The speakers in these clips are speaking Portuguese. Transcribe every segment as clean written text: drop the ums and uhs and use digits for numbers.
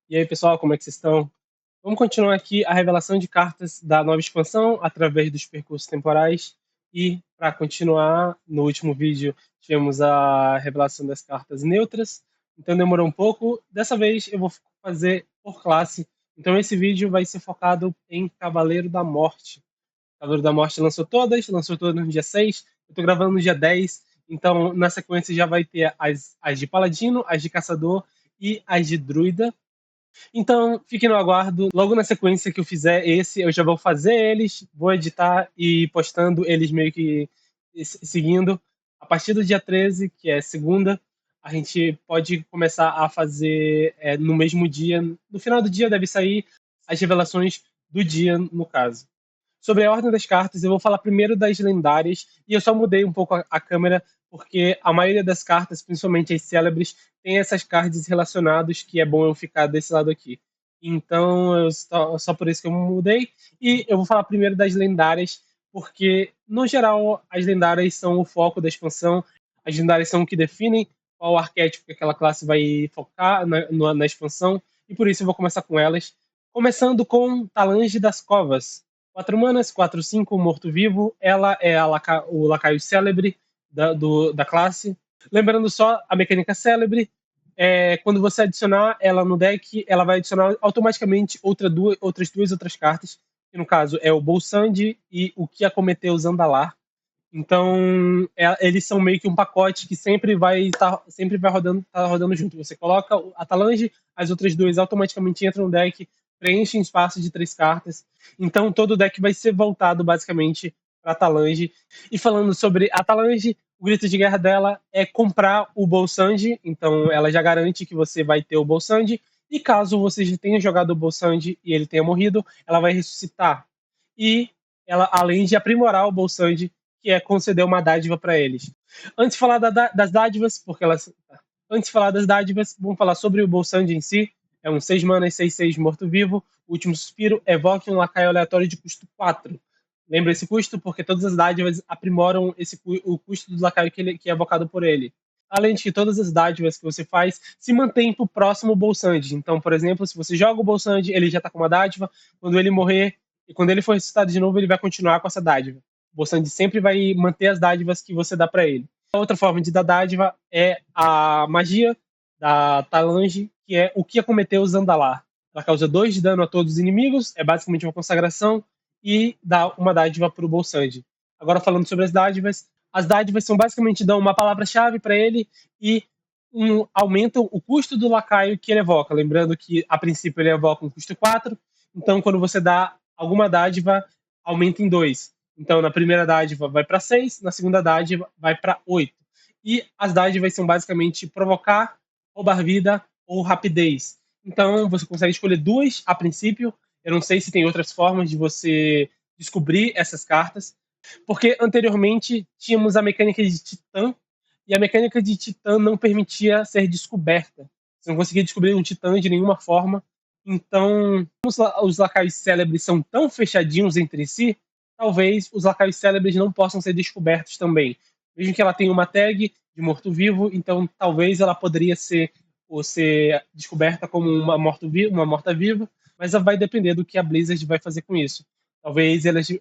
E aí, pessoal, como é que vocês estão? Vamos continuar aqui a revelação de cartas da nova expansão através dos percursos temporais. E, para continuar, no último vídeo tivemos a revelação das cartas neutras, então demorou um pouco. Dessa vez eu vou fazer por classe. Então esse vídeo vai ser focado em Cavaleiro da Morte. Cavaleiro da Morte lançou todas no dia 6. Eu estou gravando no dia 10. Então, na sequência, já vai ter as de Paladino, as de Caçador e as de Druida. Então, fiquem no aguardo. Logo na sequência que eu fizer esse, eu já vou fazer eles, vou editar e postando eles meio que seguindo. A partir do dia 13, que é segunda, a gente pode começar a fazer no mesmo dia. No final do dia deve sair as revelações do dia, no caso. Sobre a ordem das cartas, eu vou falar primeiro das lendárias, e eu só mudei um pouco a câmera, porque a maioria das cartas, principalmente as célebres, tem essas cards relacionadas que é bom eu ficar desse lado aqui. Então, só por isso que eu mudei. E eu vou falar primeiro das lendárias, porque, no geral, as lendárias são o foco da expansão. As lendárias são o que definem qual arquétipo que aquela classe vai focar na expansão, e por isso eu vou começar com elas. Começando com Talange das Covas. 4 manas, 4/5, morto-vivo. Ela é o lacaio célebre da classe. Lembrando só a mecânica célebre, quando você adicionar ela no deck, ela vai adicionar automaticamente outras duas outras cartas, que no caso é o Bolsand e o que acometeu Zandalar. Então, eles são meio que um pacote que sempre vai rodando junto. Você coloca a Talange, as outras duas automaticamente entram no deck, preenchem espaço de 3 cartas. Então, todo o deck vai ser voltado basicamente para a Talange. E falando sobre a Talange, o grito de guerra dela é comprar o Bolsand. Então, ela já garante que você vai ter o Bolsand. E caso você já tenha jogado o Bolsand e ele tenha morrido, ela vai ressuscitar. E ela, além de aprimorar o Bolsand, que é conceder uma dádiva para eles. Antes de falar das dádivas, antes de falar das dádivas, vamos falar sobre o Bolsand em si. É um 6 manas, 6/6 morto-vivo. O último suspiro, evoque um lacaio aleatório de custo 4. Lembra esse custo? Porque todas as dádivas aprimoram o custo do lacaio que é evocado por ele. Além de que todas as dádivas que você faz se mantêm para o próximo Bolsand. Então, por exemplo, se você joga o Bolsand, ele já está com uma dádiva. Quando ele morrer e quando ele for ressuscitado de novo, ele vai continuar com essa dádiva. O Bolsand sempre vai manter as dádivas que você dá para ele. A outra forma de dar dádiva é a magia da Talange, que é o que acometeu o Zandalar. Ela causa 2 de dano a todos os inimigos, é basicamente uma consagração, e dá uma dádiva para o Bolsand. Agora falando sobre as dádivas são basicamente dão uma palavra-chave para ele e aumentam o custo do lacaio que ele evoca. Lembrando que a princípio ele evoca um custo 4, então quando você dá alguma dádiva, aumenta em 2. Então, na primeira dádiva vai para 6, na segunda dádiva vai para 8. E as dádivas são basicamente provocar, roubar vida ou rapidez. Então, você consegue escolher 2 a princípio. Eu não sei se tem outras formas de você descobrir essas cartas, porque anteriormente tínhamos a mecânica de Titã, e a mecânica de Titã não permitia ser descoberta. Você não conseguia descobrir um Titã de nenhuma forma. Então, os lacaios célebres são tão fechadinhos entre si, talvez os lacaios célebres não possam ser descobertos também. Mesmo que ela tenha uma tag de morto-vivo, então talvez ela poderia ser descoberta como uma morta-viva, mas vai depender do que a Blizzard vai fazer com isso. Talvez eles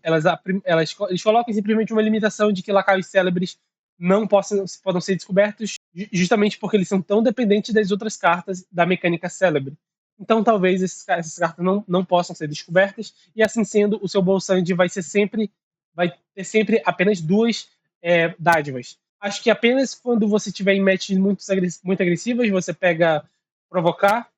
coloquem simplesmente uma limitação de que lacaios célebres não podam ser descobertos, justamente porque eles são tão dependentes das outras cartas da mecânica célebre. Então, talvez essas cartas não possam ser descobertas, e assim sendo, o seu Bolsand vai ter sempre apenas 2 dádivas. Acho que apenas quando você estiver em matches muito agressivas, você pega provocar.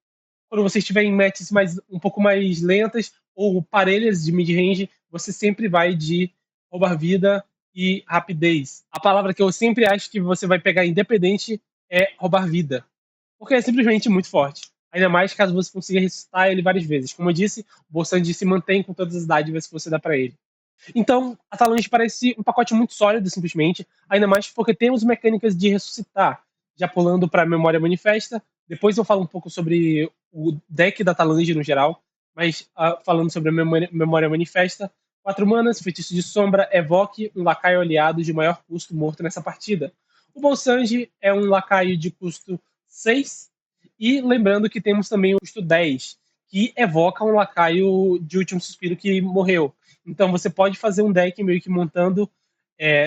Quando você estiver em matches um pouco mais lentas ou parelhas de mid-range, você sempre vai de roubar vida e rapidez. A palavra que eu sempre acho que você vai pegar independente é roubar vida, porque é simplesmente muito forte. Ainda mais caso você consiga ressuscitar ele várias vezes. Como eu disse, o Bolsand se mantém com todas as dádivas que você dá para ele. Então, a Talange parece um pacote muito sólido, simplesmente, ainda mais porque temos mecânicas de ressuscitar. Já pulando para a memória manifesta, depois eu falo um pouco sobre o deck da Talange no geral, mas falando sobre a memória manifesta, 4 manas, feitiço de sombra, evoque um lacaio aliado de maior custo morto nessa partida. O Bolsand é um lacaio de custo 6, E lembrando que temos também o custo 10, que evoca um lacaio de Último Suspiro que morreu. Então você pode fazer um deck meio que montando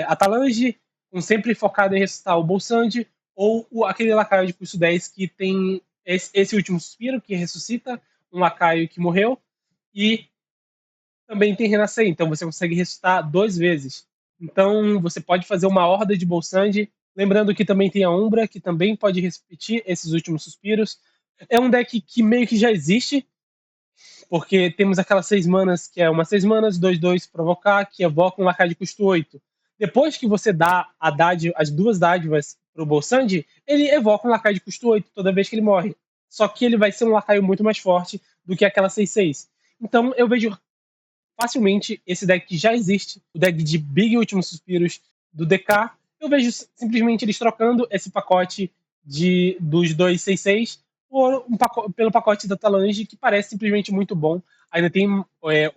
a Talange, sempre focado em ressuscitar o Bolsand, ou aquele lacaio de custo 10 que tem esse Último Suspiro, que ressuscita um lacaio que morreu, e também tem Renascer, então você consegue ressuscitar 2 vezes. Então você pode fazer uma horda de Bolsand, lembrando que também tem a Umbra, que também pode repetir esses Últimos Suspiros. É um deck que meio que já existe, porque temos aquelas 6 manas, que é uma 6 manas, 2/2 provocar, que evoca um lacaio de custo 8. Depois que você dá as 2 dádivas pro Bolsand, ele evoca um lacaio de custo 8 toda vez que ele morre. Só que ele vai ser um lacaio muito mais forte do que aquela 6/6. Então eu vejo facilmente esse deck que já existe, o deck de Big Últimos Suspiros do DK. Eu vejo simplesmente eles trocando esse pacote dos 2/6/6 pelo pacote da Talange, que parece simplesmente muito bom. Ainda tem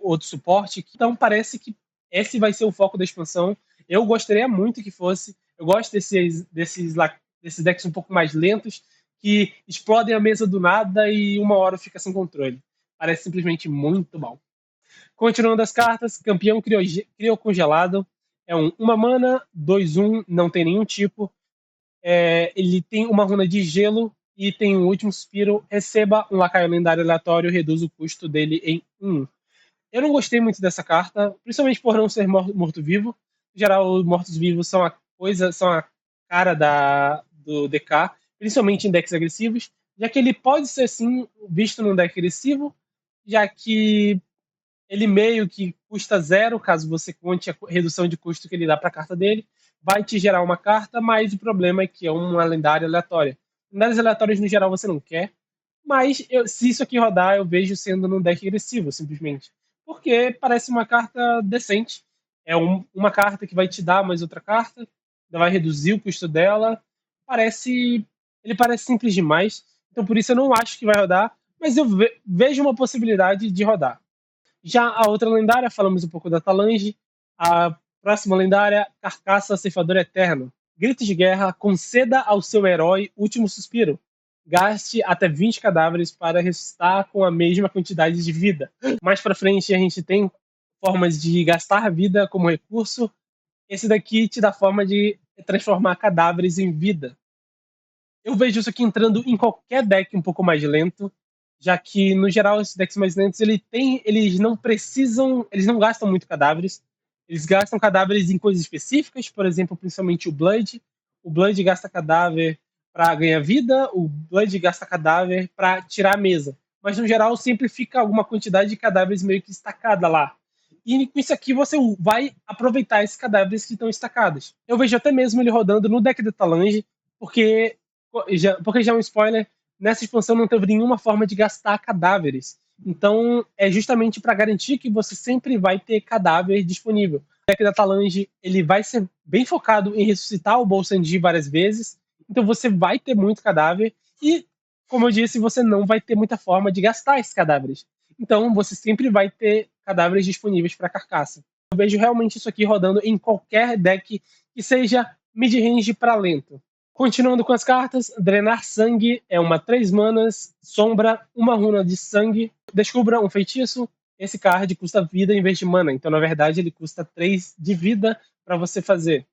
outro suporte, então parece que esse vai ser o foco da expansão. Eu gostaria muito que fosse. Eu gosto desses decks um pouco mais lentos, que explodem a mesa do nada e uma hora fica sem controle. Parece simplesmente muito bom. Continuando as cartas, campeão criocongelado. É uma mana, 2/1, não tem nenhum tipo. Ele tem uma runa de gelo e tem um último suspiro. Receba um lacaio lendário aleatório, reduz o custo dele em 1. Eu não gostei muito dessa carta, principalmente por não ser morto-vivo. Em geral, os mortos-vivos são são a cara do DK, principalmente em decks agressivos, já que ele pode ser sim visto num deck agressivo, já que ele meio que custa 0, caso você conte a redução de custo que ele dá para a carta dele, vai te gerar uma carta, mas o problema é que é uma lendária aleatória. Lendárias aleatórias, no geral, você não quer, mas se isso aqui rodar, eu vejo sendo num deck agressivo, simplesmente. Porque parece uma carta decente. É uma carta que vai te dar mais outra carta, vai reduzir o custo dela. Ele parece simples demais, então por isso eu não acho que vai rodar, mas eu vejo uma possibilidade de rodar. Já a outra lendária, falamos um pouco da Talange. A próxima lendária, Carcaça Ceifador Eterno. Grito de guerra, conceda ao seu herói último suspiro. Gaste até 20 cadáveres para ressuscitar com a mesma quantidade de vida. Mais pra frente a gente tem formas de gastar vida como recurso. Esse daqui te dá forma de transformar cadáveres em vida. Eu vejo isso aqui entrando em qualquer deck um pouco mais lento, já que, no geral, esses decks mais lentos, eles não gastam muito cadáveres. Eles gastam cadáveres em coisas específicas, por exemplo, principalmente o Blood. O Blood gasta cadáver para ganhar vida, o Blood gasta cadáver para tirar a mesa. Mas, no geral, sempre fica alguma quantidade de cadáveres meio que estacada lá. E com isso aqui você vai aproveitar esses cadáveres que estão estacados. Eu vejo até mesmo ele rodando no deck de Talange, porque porque já é um spoiler, nessa expansão não teve nenhuma forma de gastar cadáveres. Então, é justamente para garantir que você sempre vai ter cadáver disponível. O deck da Talange, ele vai ser bem focado em ressuscitar o Bolsandi várias vezes, então você vai ter muito cadáver e, como eu disse, você não vai ter muita forma de gastar esses cadáveres. Então, você sempre vai ter cadáveres disponíveis para carcaça. Eu vejo realmente isso aqui rodando em qualquer deck que seja mid-range para lento. Continuando com as cartas, Drenar Sangue é uma 3 manas, sombra, uma runa de sangue. Descubra um feitiço. Esse card custa vida em vez de mana, então na verdade ele custa 3 de vida para você fazer.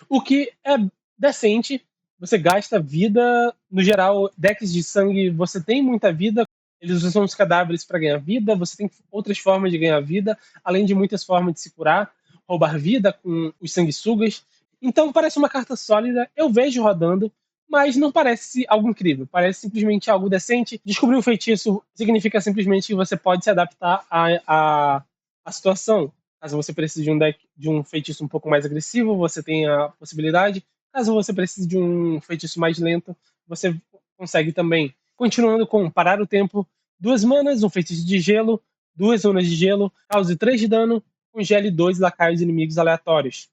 O que é decente, você gasta vida. No geral, decks de sangue você tem muita vida, eles usam os cadáveres para ganhar vida, você tem outras formas de ganhar vida, além de muitas formas de se curar, roubar vida com os sanguessugas. Então parece uma carta sólida, eu vejo rodando, mas não parece algo incrível, parece simplesmente algo decente. Descobrir um feitiço significa simplesmente que você pode se adaptar à situação. Caso você precise de um deck de um feitiço um pouco mais agressivo, você tem a possibilidade. Caso você precise de um feitiço mais lento, você consegue também. Continuando com parar o tempo, 2 manas, um feitiço de gelo, 2 zonas de gelo, cause 3 de dano, congele 2 lacaios inimigos aleatórios.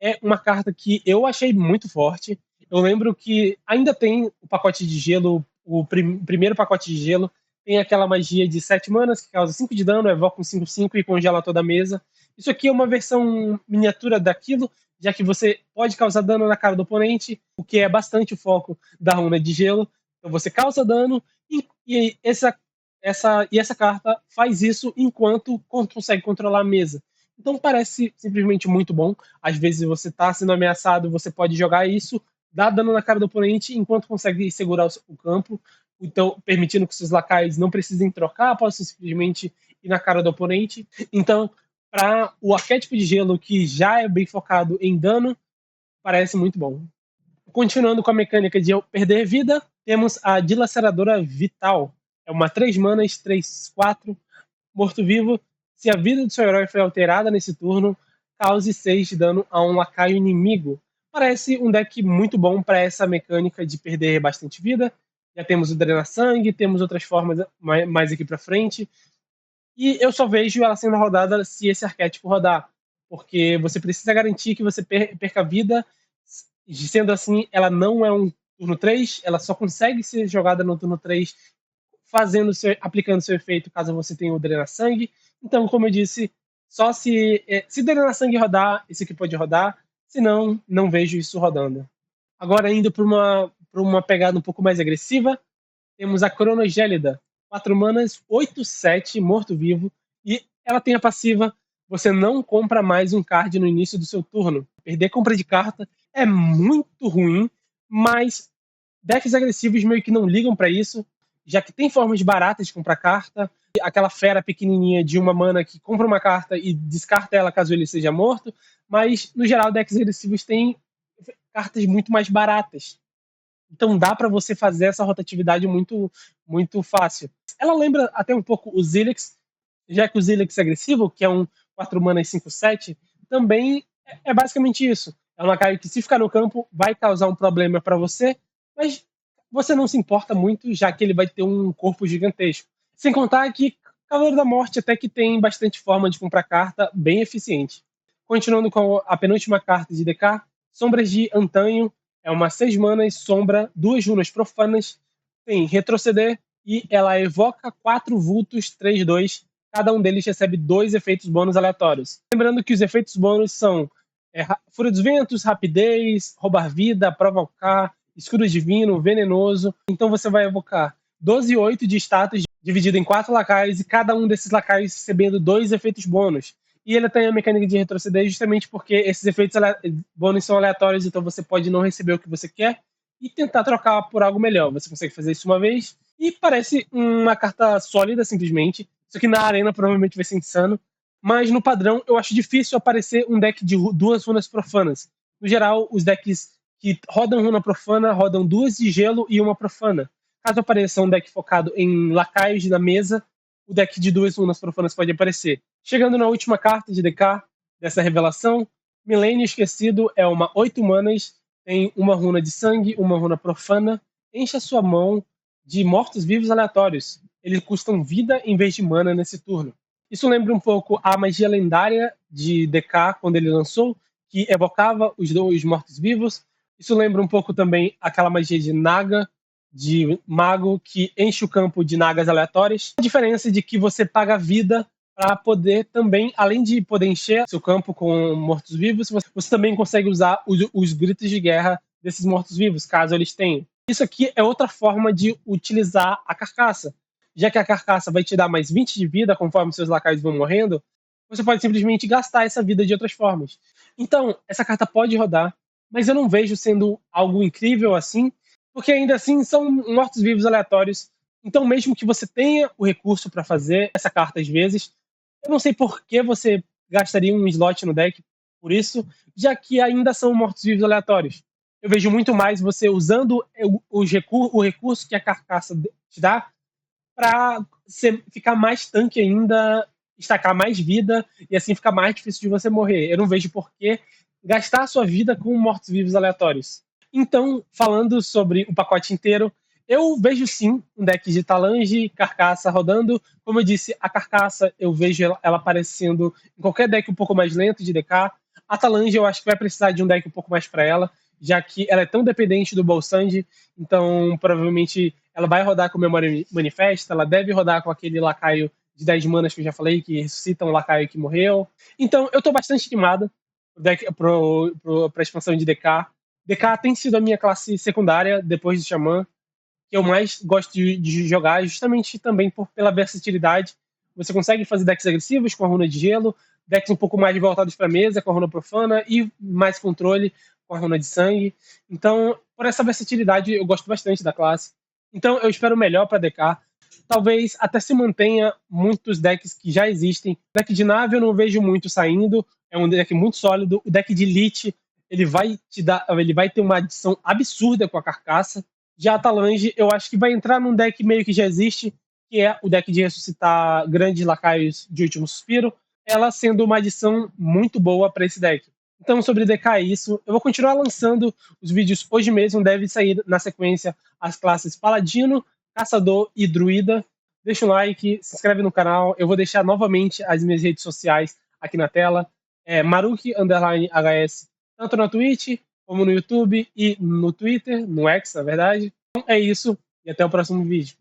É uma carta que eu achei muito forte. Eu lembro que ainda tem o pacote de gelo, primeiro pacote de gelo, tem aquela magia de 7 manas que causa 5 de dano, evoca um 5/5 e congela toda a mesa. Isso aqui é uma versão miniatura daquilo, já que você pode causar dano na cara do oponente, o que é bastante o foco da runa de gelo. Então você causa dano e essa carta faz isso enquanto consegue controlar a mesa. Então parece simplesmente muito bom. Às vezes você está sendo ameaçado, você pode jogar isso, dar dano na cara do oponente enquanto consegue segurar o campo, então permitindo que seus lacaios não precisem trocar, possam simplesmente ir na cara do oponente. Então, para o arquétipo de gelo que já é bem focado em dano, parece muito bom. Continuando com a mecânica de perder vida, temos a Dilaceradora Vital. É uma 3 manas, 3/4, morto-vivo. Se a vida do seu herói foi alterada nesse turno, cause 6 de dano a um lacaio inimigo. Parece um deck muito bom para essa mecânica de perder bastante vida. Já temos o Drenar Sangue, temos outras formas mais aqui para frente. E eu só vejo ela sendo rodada se esse arquétipo rodar. Porque você precisa garantir que você perca vida. Sendo assim, ela não é um turno 3, ela só consegue ser jogada no turno 3 aplicando seu efeito caso você tenha o Drenar Sangue. Então, como eu disse, só se Drenar Sangue rodar, esse aqui pode rodar. Se não, não vejo isso rodando. Agora, indo para uma pegada um pouco mais agressiva, temos a Cronogélida. 4 manas, 8/7, morto-vivo. E ela tem a passiva: você não compra mais um card no início do seu turno. Perder compra de carta é muito ruim, mas decks agressivos meio que não ligam para isso, já que tem formas baratas de comprar carta. Aquela fera pequenininha de 1 mana que compra uma carta e descarta ela caso ele seja morto. Mas, no geral, decks agressivos têm cartas muito mais baratas. Então dá para você fazer essa rotatividade muito, muito fácil. Ela lembra até um pouco o Zilix, já que o Zilix agressivo, que é um 4 mana e 5/7, também é basicamente isso. É um lacaio que, se ficar no campo, vai causar um problema para você, mas você não se importa muito, já que ele vai ter um corpo gigantesco. Sem contar que Cavaleiro da Morte até que tem bastante forma de comprar carta bem eficiente. Continuando com a penúltima carta de DK, Sombras de Antanho. É uma 6 manas, sombra, 2 runas profanas, tem retroceder e ela evoca 4 vultos 3/2. Cada um deles recebe 2 efeitos bônus aleatórios. Lembrando que os efeitos bônus são Fúria dos Ventos, Rapidez, Roubar Vida, Provocar, Escudo Divino, Venenoso. Então você vai evocar 12/8 de status dividido em 4 lacaios e cada um desses lacaios recebendo 2 efeitos bônus. E ele tem a mecânica de retroceder justamente porque esses efeitos bônus são aleatórios, então você pode não receber o que você quer e tentar trocar por algo melhor. Você consegue fazer isso uma vez e parece uma carta sólida, simplesmente. Isso aqui na arena provavelmente vai ser insano. Mas no padrão eu acho difícil aparecer um deck de 2 runas profanas. No geral, os decks que rodam runa profana rodam 2 de gelo e 1 profana. Caso apareça um deck focado em lacaios na mesa, o deck de 2 runas profanas pode aparecer. Chegando na última carta de DK dessa revelação, Milênio Esquecido é uma 8 manas, tem 1 runa de sangue, 1 runa profana, enche a sua mão de mortos-vivos aleatórios. Eles custam vida em vez de mana nesse turno. Isso lembra um pouco a magia lendária de DK quando ele lançou, que evocava os 2 mortos-vivos. Isso lembra um pouco também aquela magia de Naga, de mago, que enche o campo de nagas aleatórias. A diferença é de que você paga vida para poder também, além de poder encher seu campo com mortos-vivos, você também consegue usar os gritos de guerra desses mortos-vivos, caso eles tenham. Isso aqui é outra forma de utilizar a carcaça. Já que a carcaça vai te dar mais 20 de vida conforme seus lacaios vão morrendo, você pode simplesmente gastar essa vida de outras formas. Então, essa carta pode rodar, mas eu não vejo sendo algo incrível assim, porque ainda assim são mortos-vivos aleatórios. Então, mesmo que você tenha o recurso para fazer essa carta às vezes, eu não sei por que você gastaria um slot no deck por isso, já que ainda são mortos-vivos aleatórios. Eu vejo muito mais você usando o recurso que a carcaça te dá para ficar mais tanque ainda, estacar mais vida e assim ficar mais difícil de você morrer. Eu não vejo por que gastar a sua vida com mortos-vivos aleatórios. Então, falando sobre o pacote inteiro, eu vejo sim um deck de Talange, Carcaça rodando. Como eu disse, a Carcaça eu vejo ela aparecendo em qualquer deck um pouco mais lento de DK. A Talange eu acho que vai precisar de um deck um pouco mais para ela, já que ela é tão dependente do Bolsand, então provavelmente ela vai rodar com Memória Manifesta, ela deve rodar com aquele lacaio de 10 manas que eu já falei, que ressuscita um lacaio que morreu. Então eu tô bastante animado. para a expansão de DK. DK tem sido a minha classe secundária depois do Xamã, que eu mais gosto de jogar, justamente também pela versatilidade. Você consegue fazer decks agressivos com a runa de gelo, decks um pouco mais voltados para a mesa com a runa profana e mais controle com a runa de sangue. Então, por essa versatilidade, eu gosto bastante da classe. Então, eu espero o melhor para DK. Talvez até se mantenha muitos decks que já existem. O deck de nave eu não vejo muito saindo, é um deck muito sólido. O deck de Elite, ele vai ter uma adição absurda com a carcaça. Já a Talange, eu acho que vai entrar num deck meio que já existe, que é o deck de ressuscitar grandes lacaios de Último Suspiro, ela sendo uma adição muito boa para esse deck. Então, sobre DK é isso. Eu vou continuar lançando os vídeos hoje mesmo, deve sair na sequência as classes Paladino, Caçador e Druida. Deixa um like, se inscreve no canal. Eu vou deixar novamente as minhas redes sociais aqui na tela. Maruki_HS, tanto na Twitch, como no YouTube e no Twitter, no X, na verdade. Então é isso, e até o próximo vídeo.